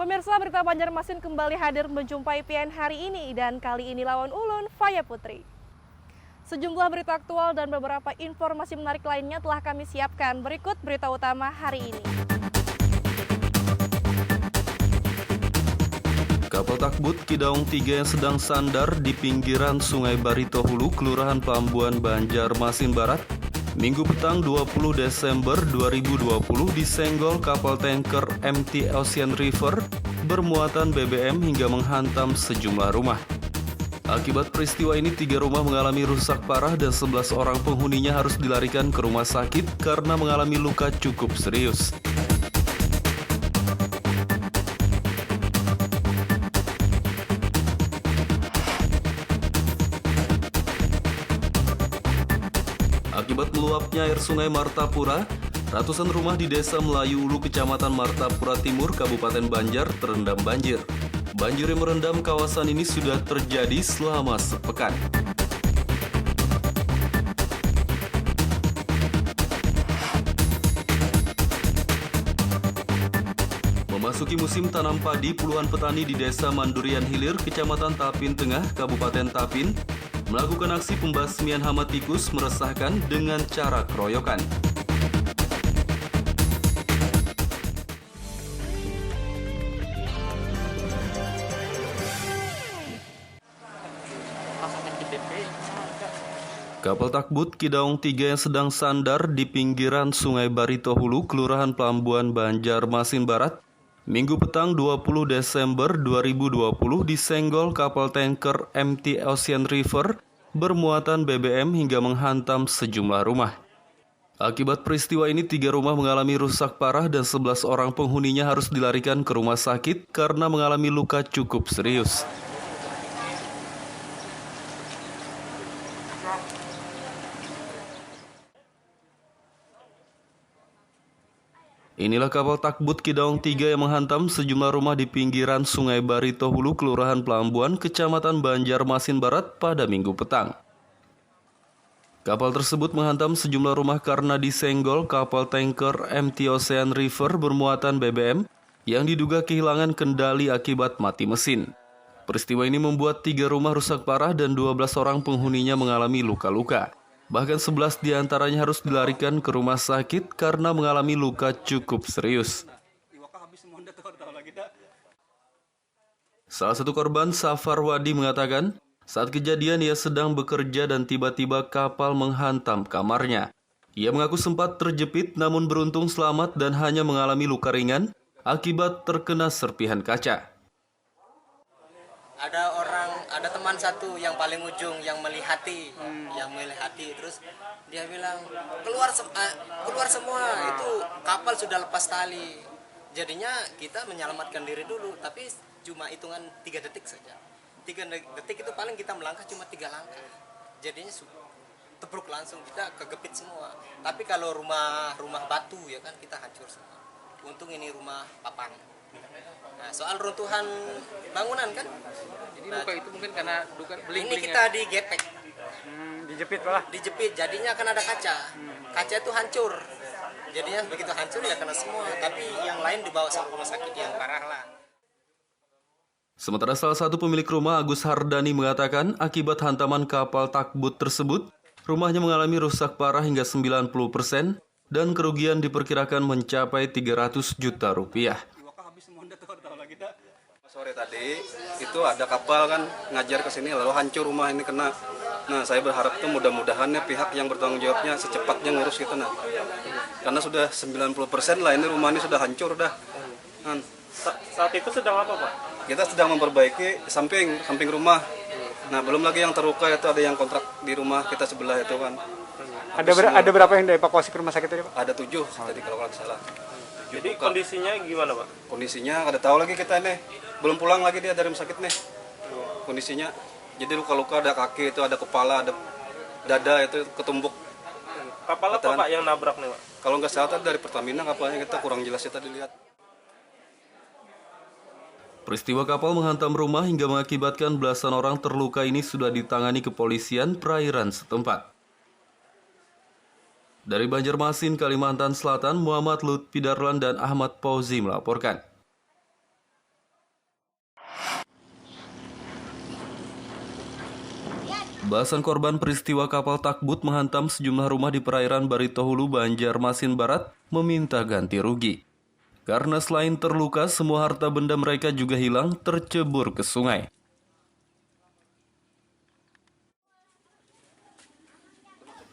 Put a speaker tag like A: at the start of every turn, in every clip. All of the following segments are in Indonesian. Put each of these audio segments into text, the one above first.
A: Pemirsa, berita Banjarmasin kembali hadir menjumpai PN hari ini dan kali ini lawan ulun Faya Putri. Sejumlah berita aktual dan beberapa informasi menarik lainnya telah kami siapkan. Berikut berita utama hari ini.
B: Kapal takbut Kidaung 3 yang sedang sandar di pinggiran Sungai Barito Hulu, Kelurahan Pelambuan, Banjarmasin Barat, Minggu petang 20 Desember 2020 disenggol kapal tanker MT Ocean River bermuatan BBM hingga menghantam sejumlah rumah. Akibat peristiwa ini 3 rumah mengalami rusak parah dan 11 orang penghuninya harus dilarikan ke rumah sakit karena mengalami luka cukup serius. Akibat meluapnya air sungai Martapura, ratusan rumah di Desa Melayu Ulu, Kecamatan Martapura Timur, Kabupaten Banjar terendam banjir. Banjir yang merendam kawasan ini sudah terjadi selama sepekan. Memasuki musim tanam padi, puluhan petani di Desa Mandurian Hilir, Kecamatan Tapin Tengah, Kabupaten Tapin, melakukan aksi pembasmian hama tikus meresahkan dengan cara keroyokan. Kapal takbut Kidaung 3 yang sedang sandar di pinggiran Sungai Barito Hulu, Kelurahan Pelambuan, Banjarmasin Barat, Minggu petang 20 Desember 2020 disenggol kapal tanker MT Ocean River bermuatan BBM hingga menghantam sejumlah rumah. Akibat peristiwa ini 3 rumah mengalami rusak parah dan 11 orang penghuninya harus dilarikan ke rumah sakit karena mengalami luka cukup serius. Inilah kapal takbut Kidaung 3 yang menghantam sejumlah rumah di pinggiran Sungai Barito Hulu, Kelurahan Pelambuan, Kecamatan Banjarmasin Barat pada Minggu petang. Kapal tersebut menghantam sejumlah rumah karena disenggol kapal tanker MT Ocean River bermuatan BBM yang diduga kehilangan kendali akibat mati mesin. Peristiwa ini membuat 3 rumah rusak parah dan 12 orang penghuninya mengalami luka-luka. Bahkan 11 diantaranya harus dilarikan ke rumah sakit karena mengalami luka cukup serius. Salah satu korban, Safar Wadi, mengatakan saat kejadian ia sedang bekerja dan tiba-tiba kapal menghantam kamarnya. Ia mengaku sempat terjepit namun beruntung selamat dan hanya mengalami luka ringan akibat terkena serpihan kaca.
C: Ada teman satu yang paling ujung yang melihati, terus dia bilang keluar semua, itu kapal sudah lepas tali. Jadinya kita menyelamatkan diri dulu, tapi cuma hitungan 3 detik saja. 3 detik itu paling kita melangkah cuma 3 langkah. Jadinya tebruk langsung, kita kegepit semua. Tapi kalau rumah batu ya kan kita hancur semua. Untung ini rumah papan. Nah, soal runtuhan bangunan kan.
D: Jadi luka itu mungkin karena beling-belingnya.
C: Ini kita digepek.
D: Dijepit malah.
C: Dijepit, jadinya kan ada kaca. Kaca itu hancur. Jadinya begitu hancur ya kena semua. Tapi yang lain dibawa ke rumah sakit yang parah lah.
B: Sementara salah satu pemilik rumah, Agus Hardani, mengatakan akibat hantaman kapal takbut tersebut, rumahnya mengalami rusak parah hingga 90% dan kerugian diperkirakan mencapai 300 juta rupiah.
E: Sore tadi itu ada kapal kan ngajar ke sini lalu hancur rumah ini kena. Nah, saya berharap tuh mudah-mudahannya pihak yang bertanggung jawabnya secepatnya ngurus gitu nah. Karena sudah 90% lah ini rumah ini sudah hancur dah. Nah,
D: Saat itu sedang apa, Pak?
E: kita sedang memperbaiki samping rumah. Nah, belum lagi yang terluka itu ada yang kontrak di rumah kita sebelah itu kan.
F: Ada berapa yang dievakuasi ke rumah sakit tadi, Pak?
E: Ada 7 tadi kalau nggak salah.
D: Jadi kondisinya gimana, Pak?
E: Kondisinya kada tahu lagi kita nih. Belum pulang lagi dia dari rumah sakit nih. Kondisinya jadi luka-luka, ada kaki itu, ada kepala, ada dada itu ketumbuk.
D: Kapal apa, Pak, yang nabrak nih, Pak?
E: Kalau nggak salah tadi dari Pertamina kapalnya kita kurang jelas ya tadi lihat.
B: Peristiwa kapal menghantam rumah hingga mengakibatkan belasan orang terluka ini sudah ditangani kepolisian perairan setempat. Dari Banjarmasin, Kalimantan Selatan, Muhammad Lutfi Darlan dan Ahmad Fauzi melaporkan. Belasan korban peristiwa kapal takbut menghantam sejumlah rumah di perairan Baritohulu, Banjarmasin Barat meminta ganti rugi. Karena selain terluka, semua harta benda mereka juga hilang tercebur ke sungai.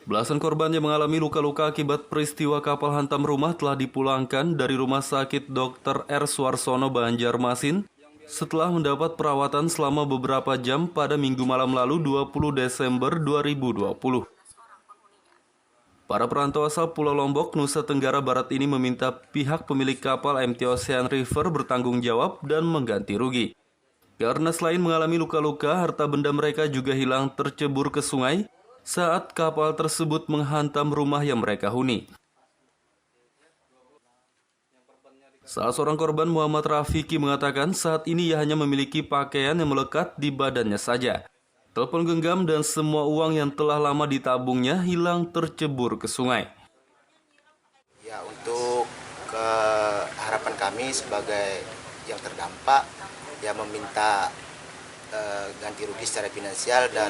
B: Belasan korban yang mengalami luka-luka akibat peristiwa kapal hantam rumah telah dipulangkan dari Rumah Sakit Dr. R. Suarsono, Banjarmasin setelah mendapat perawatan selama beberapa jam pada Minggu malam lalu 20 Desember 2020. Para perantau asal Pulau Lombok, Nusa Tenggara Barat ini meminta pihak pemilik kapal MT Ocean River bertanggung jawab dan mengganti rugi. Karena selain mengalami luka-luka, harta benda mereka juga hilang tercebur ke sungai saat kapal tersebut menghantam rumah yang mereka huni. Salah seorang korban, Muhammad Rafiki, mengatakan saat ini ia hanya memiliki pakaian yang melekat di badannya saja. Telepon genggam dan semua uang yang telah lama ditabungnya hilang tercebur ke sungai.
G: Ya, untuk harapan kami sebagai yang terdampak, ya meminta ganti rugi secara finansial dan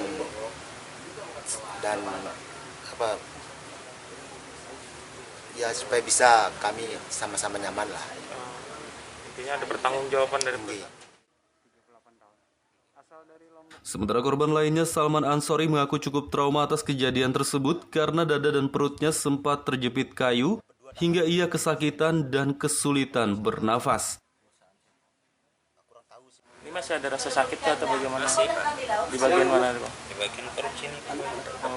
G: ya supaya bisa kami sama-sama nyaman lah.
D: Intinya ada pertanggungjawaban dari pemerintah.
B: Sementara korban lainnya, Salman Ansori, mengaku cukup trauma atas kejadian tersebut karena dada dan perutnya sempat terjepit kayu hingga ia kesakitan dan kesulitan bernafas.
D: Ini masih ada rasa sakit atau bagaimana? Masih, Pak. Di bagian mana, Pak?
H: Di bagian perut sini, Pak.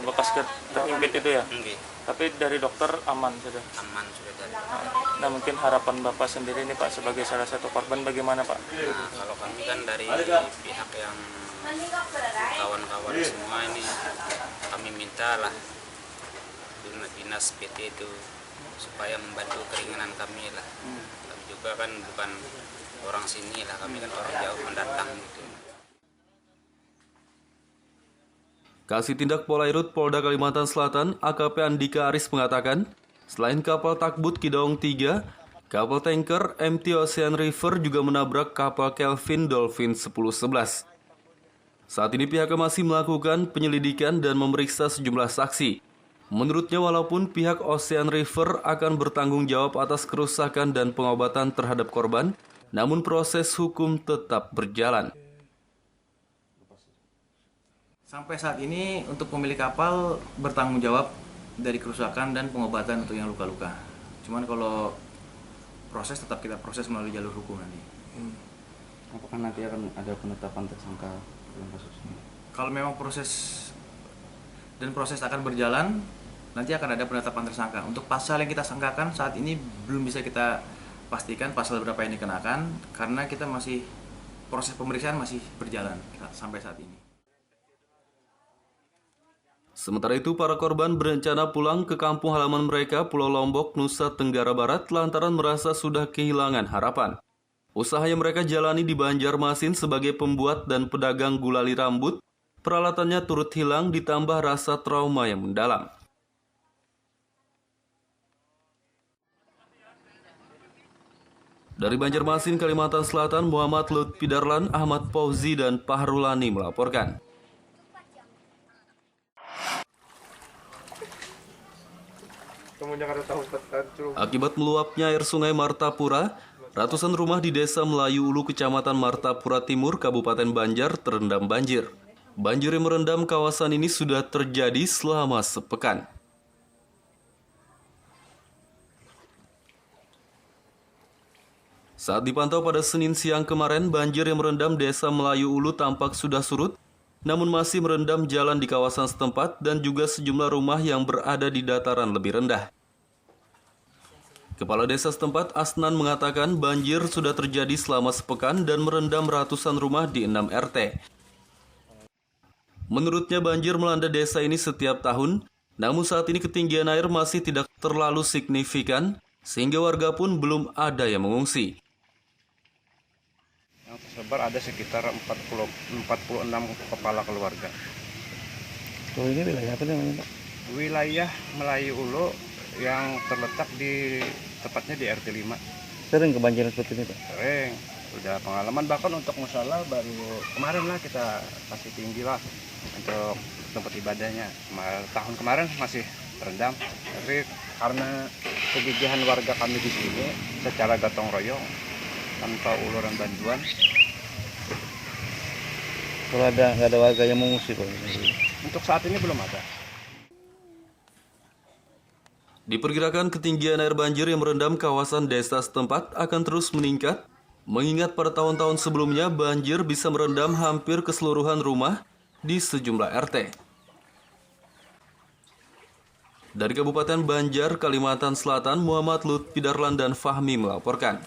D: Bekas terhimpit itu ya?
H: Enggak,
D: Tapi dari dokter aman sudah?
H: aman sudah tadi.
D: Nah, mungkin harapan Bapak sendiri ini, Pak, sebagai salah satu korban bagaimana, Pak?
H: Nah, kalau kami kan dari pihak yang kawan-kawan semua ini, kami minta lah dinas PT itu supaya membantu keringanan kami lah. Kami juga kan bukan orang sini lah, kami kan orang jauh mendatang gitu.
B: Kasih Tindak Polairut Polda Kalimantan Selatan, AKP Andika Aris, mengatakan, selain kapal takbut Kidaung 3, kapal tanker MT Ocean River juga menabrak kapal Kelvin Dolphin 1011. Saat ini pihaknya masih melakukan penyelidikan dan memeriksa sejumlah saksi. Menurutnya, walaupun pihak Ocean River akan bertanggung jawab atas kerusakan dan pengobatan terhadap korban, namun proses hukum tetap berjalan.
I: Sampai saat ini untuk pemilik kapal bertanggung jawab dari kerusakan dan pengobatan untuk yang luka-luka. Cuman kalau proses tetap kita proses melalui jalur hukum nanti.
J: Apakah nanti akan ada penetapan tersangka dalam kasus ini?
I: Kalau memang proses akan berjalan, nanti akan ada penetapan tersangka. Untuk pasal yang kita sangkakan saat ini belum bisa kita pastikan pasal berapa yang dikenakan karena kita masih proses pemeriksaan masih berjalan sampai saat ini.
B: Sementara itu, para korban berencana pulang ke kampung halaman mereka, Pulau Lombok, Nusa Tenggara Barat, lantaran merasa sudah kehilangan harapan. Usaha yang mereka jalani di Banjarmasin sebagai pembuat dan pedagang gulali rambut, peralatannya turut hilang ditambah rasa trauma yang mendalam. Dari Banjarmasin, Kalimantan Selatan, Muhammad Lutfi Darlan, Ahmad Fauzi, dan Pahrulani melaporkan. Akibat meluapnya air sungai Martapura, ratusan rumah di Desa Melayu Ulu, Kecamatan Martapura Timur, Kabupaten Banjar terendam banjir. Banjir yang merendam kawasan ini sudah terjadi selama sepekan. Saat dipantau pada Senin siang kemarin, banjir yang merendam Desa Melayu Ulu tampak sudah surut, namun masih merendam jalan di kawasan setempat dan juga sejumlah rumah yang berada di dataran lebih rendah. Kepala desa setempat, Asnan, mengatakan banjir sudah terjadi selama sepekan dan merendam ratusan rumah di 6 RT. Menurutnya, banjir melanda desa ini setiap tahun, namun saat ini ketinggian air masih tidak terlalu signifikan, sehingga warga pun belum ada yang mengungsi.
K: Yang tersebar ada sekitar 46 kepala keluarga.
J: Oh, ini wilayah apa namanya, Pak?
K: Wilayah Melayu Ulu yang terletak di tepatnya di RT 5.
J: Sering kebanjiran seperti ini, Pak?
K: Sering. Udah pengalaman, bahkan untuk musola baru kemarin lah kita kasih tinggi lah untuk tempat ibadahnya. Tahun kemarin masih terendam, tapi karena kegigihan warga kami di sini secara gotong royong tanpa uluran bantuan.
J: Kalau nggak ada warga yang mengungsi Pak?
K: Untuk saat ini belum ada.
B: Diperkirakan ketinggian air banjir yang merendam kawasan desa setempat akan terus meningkat, mengingat pada tahun-tahun sebelumnya banjir bisa merendam hampir keseluruhan rumah di sejumlah RT. Dari Kabupaten Banjar, Kalimantan Selatan, Muhammad Lutfi Darlan dan Fahmi melaporkan.